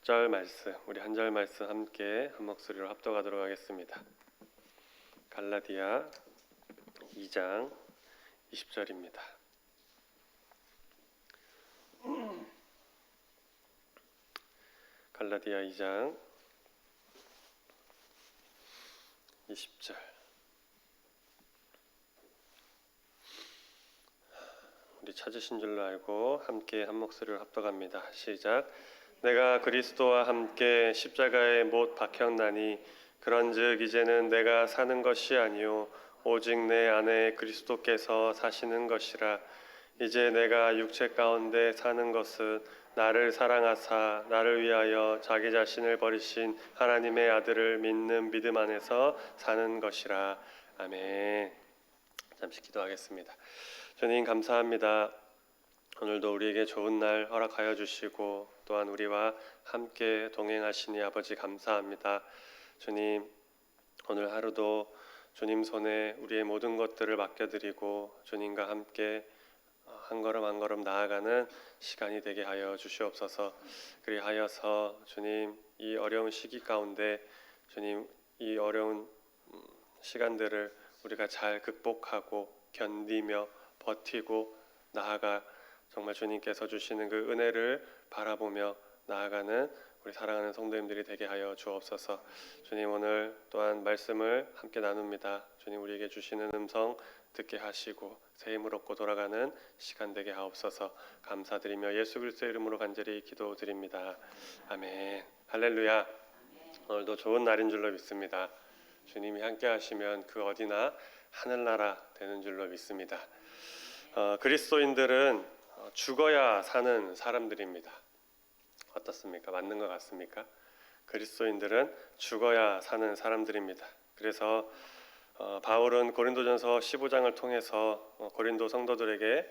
10절 말씀, 우리 한 절 말씀 함께 한 목소리로 합독하도록 하겠습니다. 갈라디아 2장 20절입니다. 갈라디아 2장 20절. 우리 찾으신 줄로 알고 함께 한 목소리로 합독합니다. 시작. 내가 그리스도와 함께 십자가에 못 박혔나니 그런즉 이제는 내가 사는 것이 아니요 오직 내 안에 그리스도께서 사시는 것이라. 이제 내가 육체 가운데 사는 것은 나를 사랑하사 나를 위하여 자기 자신을 버리신 하나님의 아들을 믿는 믿음 안에서 사는 것이라. 아멘. 잠시 기도하겠습니다. 주님 감사합니다. 오늘도 우리에게 좋은 날 허락하여 주시고 또한 우리와 함께 동행하시니 아버지 감사합니다. 주님, 오늘 하루도 주님 손에 우리의 모든 것들을 맡겨드리고 주님과 함께 한 걸음 한 걸음 나아가는 시간이 되게 하여 주시옵소서. 그리하여서 주님, 이 어려운 시기 가운데 주님, 이 어려운 시간들을 우리가 잘 극복하고 견디며 버티고 나아가 정말 주님께서 주시는 그 은혜를 바라보며 나아가는 우리 사랑하는 성도님들이 되게 하여 주옵소서. 주님, 오늘 또한 말씀을 함께 나눕니다. 주님, 우리에게 주시는 음성 듣게 하시고 새 힘을 얻고 돌아가는 시간 되게 하옵소서. 감사드리며 예수 그리스도의 이름으로 간절히 기도드립니다. 아멘. 할렐루야. 오늘도 좋은 날인 줄로 믿습니다. 주님이 함께 하시면 그 어디나 하늘나라 되는 줄로 믿습니다. 그리스도인들은 죽어야 사는 사람들입니다. 어떻습니까? 맞는 것 같습니까? 그리스도인들은 죽어야 사는 사람들입니다. 그래서 바울은 고린도전서 15장을 통해서 고린도 성도들에게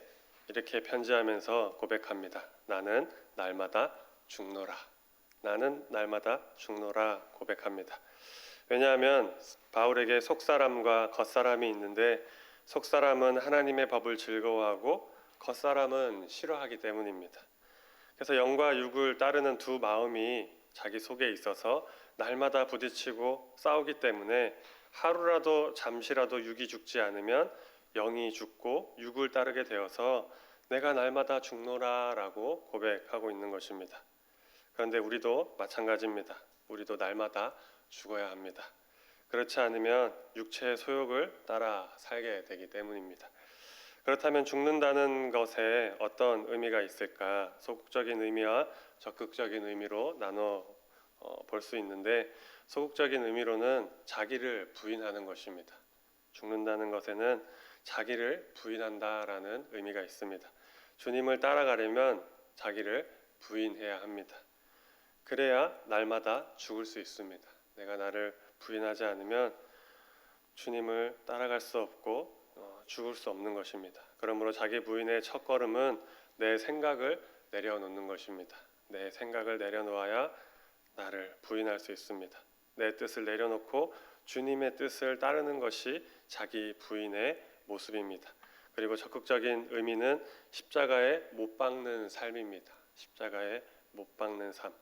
이렇게 편지하면서 고백합니다. 나는 날마다 죽노라. 나는 날마다 죽노라 고백합니다. 왜냐하면 바울에게 속사람과 겉사람이 있는데 속사람은 하나님의 법을 즐거워하고 겉사람은 싫어하기 때문입니다. 그래서 영과 육을 따르는 두 마음이 자기 속에 있어서 날마다 부딪히고 싸우기 때문에 하루라도 잠시라도 육이 죽지 않으면 영이 죽고 육을 따르게 되어서 내가 날마다 죽노라라고 고백하고 있는 것입니다. 그런데 우리도 마찬가지입니다. 우리도 날마다 죽어야 합니다. 그렇지 않으면 육체의 소욕을 따라 살게 되기 때문입니다. 그렇다면 죽는다는 것에 어떤 의미가 있을까? 소극적인 의미와 적극적인 의미로 나눠 볼 수 있는데 소극적인 의미로는 자기를 부인하는 것입니다. 죽는다는 것에는 자기를 부인한다라는 의미가 있습니다. 주님을 따라가려면 자기를 부인해야 합니다. 그래야 날마다 죽을 수 있습니다. 내가 나를 부인하지 않으면 주님을 따라갈 수 없고 죽을 수 없는 것입니다. 그러므로 자기 부인의 첫 걸음은 내 생각을 내려놓는 것입니다. 내 생각을 내려놓아야 나를 부인할 수 있습니다. 내 뜻을 내려놓고 주님의 뜻을 따르는 것이 자기 부인의 모습입니다. 그리고 적극적인 의미는 십자가에 못 박는 삶입니다. 십자가에 못 박는 삶.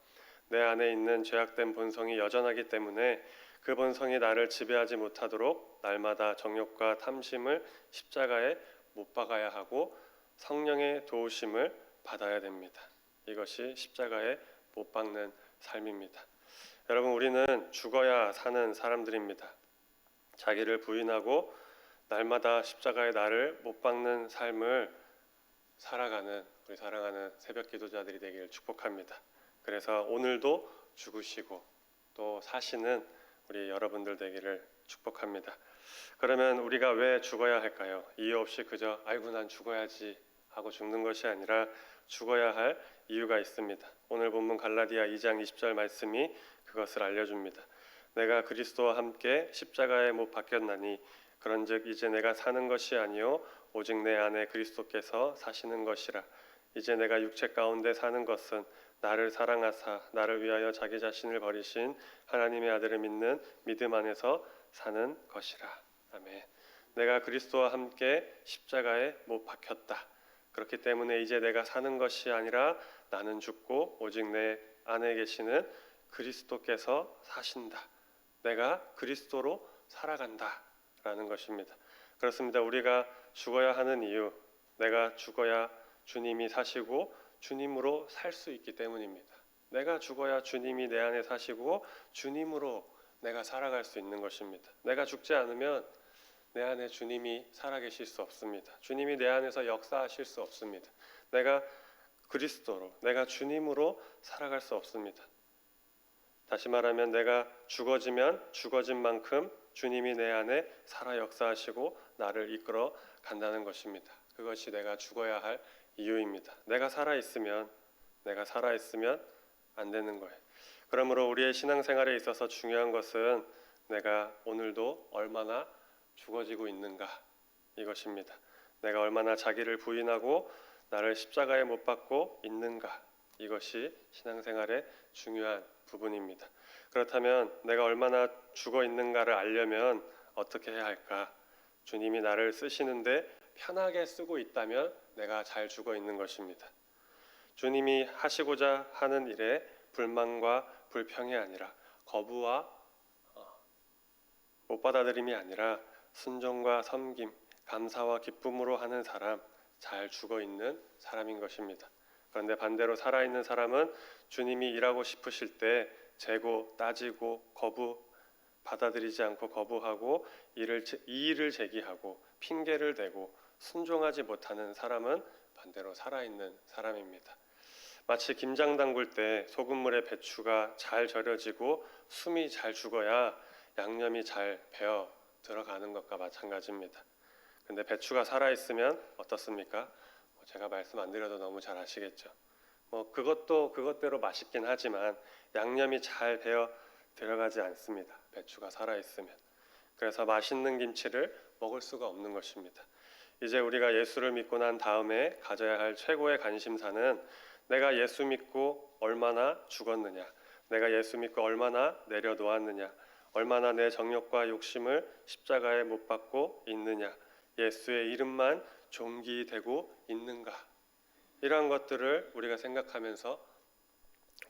내 안에 있는 죄악된 본성이 여전하기 때문에 그 본성이 나를 지배하지 못하도록 날마다 정욕과 탐심을 십자가에 못 박아야 하고 성령의 도우심을 받아야 됩니다. 이것이 십자가에 못 박는 삶입니다. 여러분, 우리는 죽어야 사는 사람들입니다. 자기를 부인하고 날마다 십자가에 나를 못 박는 삶을 살아가는 우리 사랑하는 새벽 기도자들이 되기를 축복합니다. 그래서 오늘도 죽으시고 또 사시는 우리 여러분들 되기를 축복합니다. 그러면 우리가 왜 죽어야 할까요? 이유 없이 그저 아이고 난 죽어야지 하고 죽는 것이 아니라 죽어야 할 이유가 있습니다. 오늘 본문 갈라디아 2장 20절 말씀이 그것을 알려줍니다. 내가 그리스도와 함께 십자가에 못 박혔나니 그런즉 이제 내가 사는 것이 아니요 오직 내 안에 그리스도께서 사시는 것이라. 이제 내가 육체 가운데 사는 것은 나를 사랑하사 나를 위하여 자기 자신을 버리신 하나님의 아들을 믿는 믿음 안에서 사는 것이라. 아멘. 내가 그리스도와 함께 십자가에 못 박혔다. 그렇기 때문에 이제 내가 사는 것이 아니라 나는 죽고 오직 내 안에 계시는 그리스도께서 사신다. 내가 그리스도로 살아간다 라는 것입니다. 그렇습니다. 우리가 죽어야 하는 이유, 내가 죽어야 주님이 사시고 주님으로 살 수 있기 때문입니다. 내가 죽어야 주님이 내 안에 사시고 주님으로 내가 살아갈 수 있는 것입니다. 내가 죽지 않으면 내 안에 주님이 살아계실 수 없습니다. 주님이 내 안에서 역사하실 수 없습니다. 내가 그리스도로, 내가 주님으로 살아갈 수 없습니다. 다시 말하면 내가 죽어지면 죽어진 만큼 주님이 내 안에 살아 역사하시고 나를 이끌어 간다는 것입니다. 그것이 내가 죽어야 할 이유입니다. 내가 살아있으면 안 되는 거예요. 그러므로 우리의 신앙생활에 있어서 중요한 것은 내가 오늘도 얼마나 죽어지고 있는가 이것입니다. 내가 얼마나 자기를 부인하고 나를 십자가에 못 박고 있는가 이것이 신앙생활의 중요한 부분입니다. 그렇다면 내가 얼마나 죽어 있는가를 알려면 어떻게 해야 할까? 주님이 나를 쓰시는데 편하게 쓰고 있다면 내가 잘 죽어 있는 것입니다. 주님이 하시고자 하는 일에 불만과 불평이 아니라 거부와 못 받아들임이 아니라 순종과 섬김, 감사와 기쁨으로 하는 사람, 잘 죽어 있는 사람인 것입니다. 그런데 반대로 살아있는 사람은 주님이 일하고 싶으실 때 재고, 따지고, 받아들이지 않고 거부하고 이의를 제기하고 핑계를 대고 순종하지 못하는 사람은 반대로 살아있는 사람입니다. 마치 김장 담글 때 소금물에 배추가 잘 절여지고 숨이 잘 죽어야 양념이 잘 배어 들어가는 것과 마찬가지입니다. 근데 배추가 살아있으면 어떻습니까? 제가 말씀 안 드려도 너무 잘 아시겠죠. 그것도 그것대로 맛있긴 하지만 양념이 잘 배어 들어가지 않습니다. 배추가 살아있으면. 그래서 맛있는 김치를 먹을 수가 없는 것입니다. 이제 우리가 예수를 믿고 난 다음에 가져야 할 최고의 관심사는 내가 예수 믿고 얼마나 죽었느냐, 내가 예수 믿고 얼마나 내려놓았느냐, 얼마나 내 정욕과 욕심을 십자가에 못 박고 있느냐, 예수의 이름만 존귀되고 있는가, 이러한 것들을 우리가 생각하면서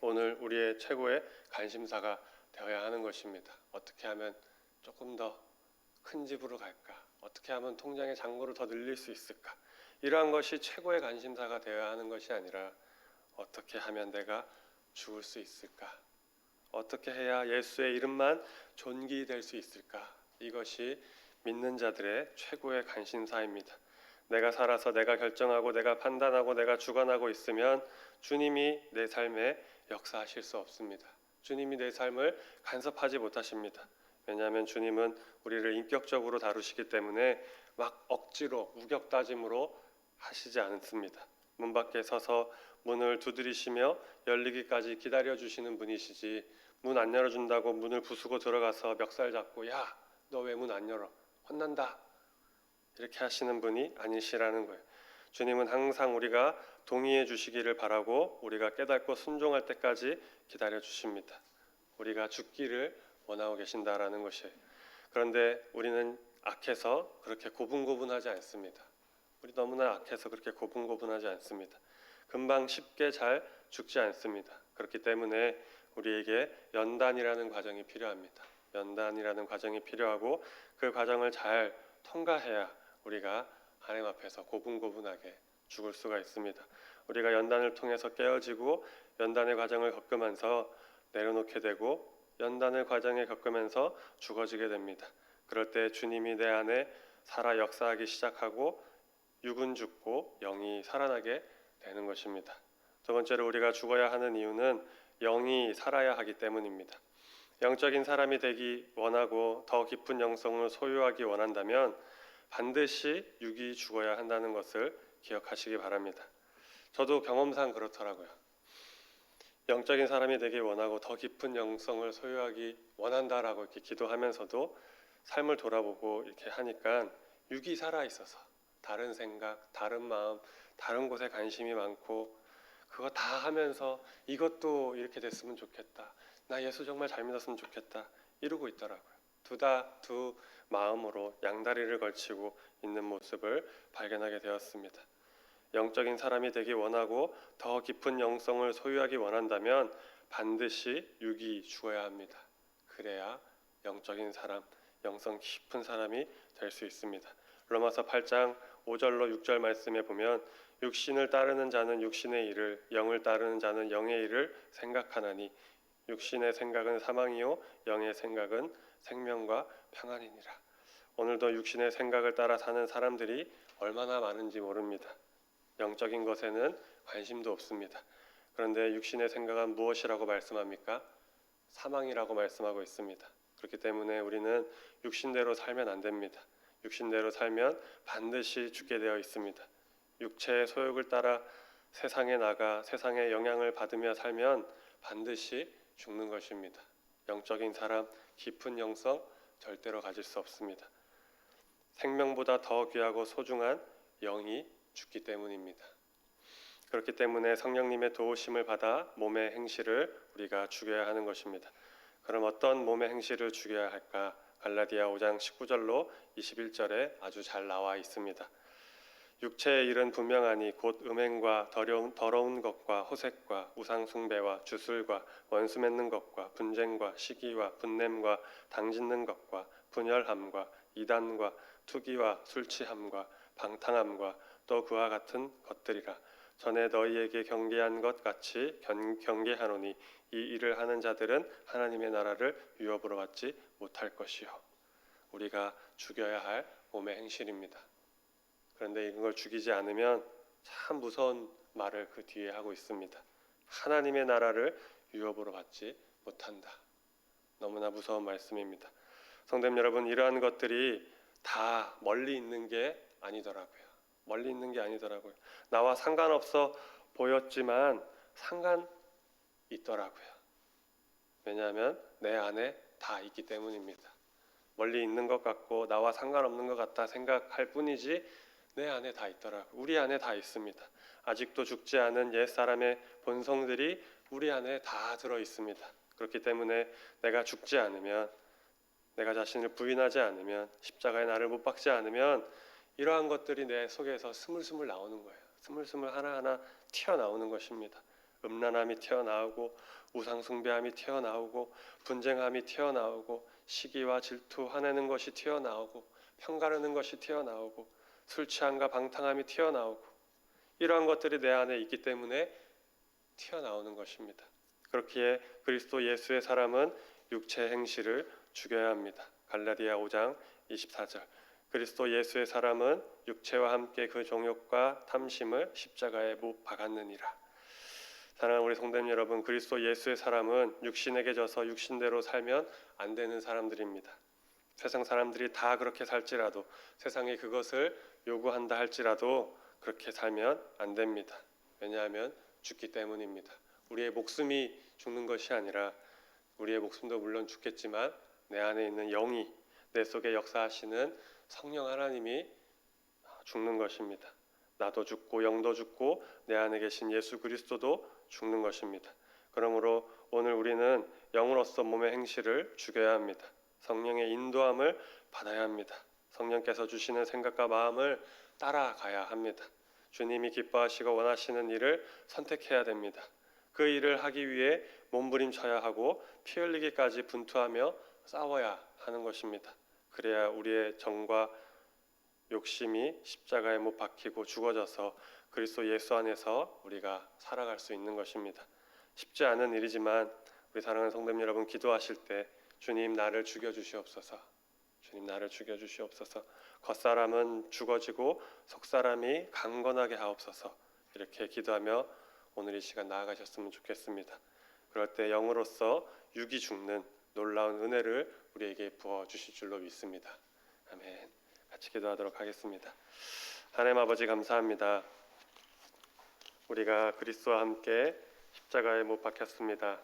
오늘 우리의 최고의 관심사가 되어야 하는 것입니다. 어떻게 하면 조금 더 큰 집으로 갈까? 어떻게 하면 통장의 잔고를 더 늘릴 수 있을까? 이러한 것이 최고의 관심사가 되어야 하는 것이 아니라 어떻게 하면 내가 죽을 수 있을까? 어떻게 해야 예수의 이름만 존귀될 수 있을까? 이것이 믿는 자들의 최고의 관심사입니다. 내가 살아서 내가 결정하고 내가 판단하고 내가 주관하고 있으면 주님이 내 삶에 역사하실 수 없습니다. 주님이 내 삶을 간섭하지 못하십니다. 왜냐하면 주님은 우리를 인격적으로 다루시기 때문에 막 억지로 우격다짐으로 하시지 않습니다. 문 밖에 서서 문을 두드리시며 열리기까지 기다려주시는 분이시지, 문 안 열어준다고 문을 부수고 들어가서 멱살 잡고 야, 너 왜 문 안 열어? 혼난다. 이렇게 하시는 분이 아니시라는 거예요. 주님은 항상 우리가 동의해 주시기를 바라고 우리가 깨닫고 순종할 때까지 기다려 주십니다. 우리가 죽기를 원하고 계신다라는 것이에요. 그런데 우리는 악해서 그렇게 고분고분하지 않습니다. 우리 너무나 악해서 그렇게 고분고분하지 않습니다. 금방 쉽게 잘 죽지 않습니다. 그렇기 때문에 우리에게 연단이라는 과정이 필요합니다. 연단이라는 과정이 필요하고 그 과정을 잘 통과해야 우리가 하나님 앞에서 고분고분하게 죽을 수가 있습니다. 우리가 연단을 통해서 깨어지고 연단의 과정을 겪으면서 내려놓게 되고 연단의 과정을 겪으면서 죽어지게 됩니다. 그럴 때 주님이 내 안에 살아 역사하기 시작하고 육은 죽고 영이 살아나게 되는 것입니다. 두 번째로 우리가 죽어야 하는 이유는 영이 살아야 하기 때문입니다. 영적인 사람이 되기 원하고 더 깊은 영성을 소유하기 원한다면 반드시 육이 죽어야 한다는 것을 기억하시기 바랍니다. 저도 경험상 그렇더라고요. 영적인 사람이 되기 원하고 더 깊은 영성을 소유하기 원한다라고 이렇게 기도하면서도 삶을 돌아보고 이렇게 하니까 육이 살아있어서 다른 생각, 다른 마음, 다른 곳에 관심이 많고 그거 다 하면서 이것도 이렇게 됐으면 좋겠다. 나 예수 정말 잘 믿었으면 좋겠다. 이러고 있더라고요. 두 마음으로 양다리를 걸치고 있는 모습을 발견하게 되었습니다. 영적인 사람이 되기 원하고 더 깊은 영성을 소유하기 원한다면 반드시 육이 죽어야 합니다. 그래야 영적인 사람, 영성 깊은 사람이 될 수 있습니다. 로마서 8장 5절로 6절 말씀에 보면 육신을 따르는 자는 육신의 일을, 영을 따르는 자는 영의 일을 생각하나니 육신의 생각은 사망이요 영의 생각은 생명과 평안이니라. 오늘도 육신의 생각을 따라 사는 사람들이 얼마나 많은지 모릅니다. 영적인 것에는 관심도 없습니다. 그런데 육신의 생각은 무엇이라고 말씀합니까? 사망이라고 말씀하고 있습니다. 그렇기 때문에 우리는 육신대로 살면 안 됩니다. 육신대로 살면 반드시 죽게 되어 있습니다. 육체의 소욕을 따라 세상에 나가 세상의 영향을 받으며 살면 반드시 죽는 것입니다. 영적인 사람, 깊은 영성 절대로 가질 수 없습니다. 생명보다 더 귀하고 소중한 영이 죽기 때문입니다. 그렇기 때문에 성령님의 도우심을 받아 몸의 행실을 우리가 죽여야 하는 것입니다. 그럼 어떤 몸의 행실을 죽여야 할까? 갈라디아 5장 19절로 21절에 아주 잘 나와 있습니다. 육체의 일은 분명하니 곧 음행과 더러운 것과 호색과 우상 숭배와 주술과 원수 맺는 것과 분쟁과 시기와 분냄과 당짓는 것과 분열함과 이단과 투기와 술취함과 방탕함과 또 그와 같은 것들이라. 전에 너희에게 경계한 것 같이 경계하노니 이 일을 하는 자들은 하나님의 나라를 유업으로 받지 못할 것이요. 우리가 죽여야 할 몸의 행실입니다. 그런데 이걸 죽이지 않으면 참 무서운 말을 그 뒤에 하고 있습니다. 하나님의 나라를 유업으로 받지 못한다. 너무나 무서운 말씀입니다. 성도님 여러분, 이러한 것들이 다 멀리 있는 게 아니더라고요. 멀리 있는 게 아니더라고요. 나와 상관없어 보였지만 상관 있더라고요. 왜냐하면 내 안에 다 있기 때문입니다. 멀리 있는 것 같고 나와 상관없는 것 같다 생각할 뿐이지 내 안에 다 있더라고요. 우리 안에 다 있습니다. 아직도 죽지 않은 옛사람의 본성들이 우리 안에 다 들어 있습니다. 그렇기 때문에 내가 죽지 않으면, 내가 자신을 부인하지 않으면, 십자가에 나를 못 박지 않으면 이러한 것들이 내 속에서 스물스물 나오는 거예요. 스물스물 하나하나 튀어나오는 것입니다. 음란함이 튀어나오고 우상숭배함이 튀어나오고 분쟁함이 튀어나오고 시기와 질투 화내는 것이 튀어나오고 편가르는 것이 튀어나오고 술취함과 방탕함이 튀어나오고 이러한 것들이 내 안에 있기 때문에 튀어나오는 것입니다. 그렇기에 그리스도 예수의 사람은 육체 행실을 죽여야 합니다. 갈라디아 5장 24절 그리스도 예수의 사람은 육체와 함께 그 정욕과 탐심을 십자가에 못 박았느니라. 사랑하는 우리 성도님 여러분, 그리스도 예수의 사람은 육신에게 져서 육신대로 살면 안 되는 사람들입니다. 세상 사람들이 다 그렇게 살지라도, 세상이 그것을 요구한다 할지라도 그렇게 살면 안 됩니다. 왜냐하면 죽기 때문입니다. 우리의 목숨이 죽는 것이 아니라, 우리의 목숨도 물론 죽겠지만 내 안에 있는 영이, 내 속에 역사하시는 성령 하나님이 죽는 것입니다. 나도 죽고 영도 죽고 내 안에 계신 예수 그리스도도 죽는 것입니다. 그러므로 오늘 우리는 영으로서 몸의 행실을 죽여야 합니다. 성령의 인도함을 받아야 합니다. 성령께서 주시는 생각과 마음을 따라가야 합니다. 주님이 기뻐하시고 원하시는 일을 선택해야 됩니다. 그 일을 하기 위해 몸부림쳐야 하고 피 흘리기까지 분투하며 싸워야 하는 것입니다. 그래야 우리의 정과 욕심이 십자가에 못 박히고 죽어져서 그리스도 예수 안에서 우리가 살아갈 수 있는 것입니다. 쉽지 않은 일이지만 우리 사랑하는 성도님 여러분, 기도하실 때 주님 나를 죽여주시옵소서, 주님 나를 죽여주시옵소서, 겉사람은 죽어지고 속사람이 강건하게 하옵소서, 이렇게 기도하며 오늘 이 시간 나아가셨으면 좋겠습니다. 그럴 때 영으로서 육이 죽는 놀라운 은혜를 우리에게 부어주실 줄로 믿습니다. 아멘. 같이 기도하도록 하겠습니다. 하나님 아버지 감사합니다. 우리가 그리스도와 함께 십자가에 못 박혔습니다.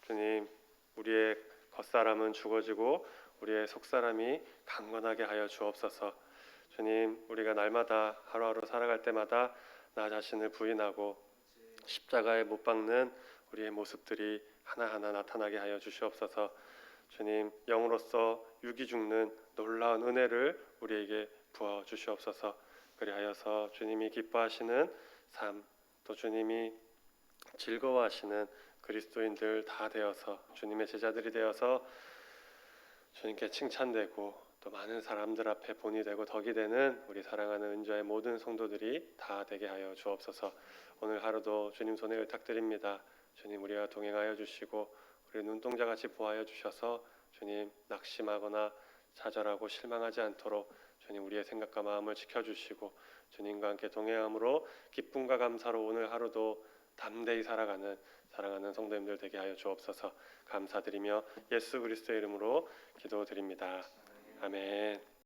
주님, 우리의 겉사람은 죽어지고 우리의 속사람이 강건하게 하여 주옵소서. 주님, 우리가 날마다 하루하루 살아갈 때마다 나 자신을 부인하고 십자가에 못 박는 우리의 모습들이 하나하나 나타나게 하여 주시옵소서. 주님, 영으로서 육이 죽는 놀라운 은혜를 우리에게 부어 주시옵소서. 그리하여서 주님이 기뻐하시는 삶, 또 주님이 즐거워하시는 그리스도인들 다 되어서 주님의 제자들이 되어서 주님께 칭찬되고 또 많은 사람들 앞에 본이 되고 덕이 되는 우리 사랑하는 은좌의 모든 성도들이 다 되게 하여 주옵소서. 오늘 하루도 주님 손에 의탁드립니다. 주님 우리와 동행하여 주시고 우리 눈동자같이 보하여 주셔서 주님 낙심하거나 좌절하고 실망하지 않도록 주님 우리의 생각과 마음을 지켜주시고 주님과 함께 동행함으로 기쁨과 감사로 오늘 하루도 담대히 살아가는 사랑하는 성도님들 되게 하여 주옵소서. 감사드리며 예수 그리스도의 이름으로 기도드립니다. 아멘.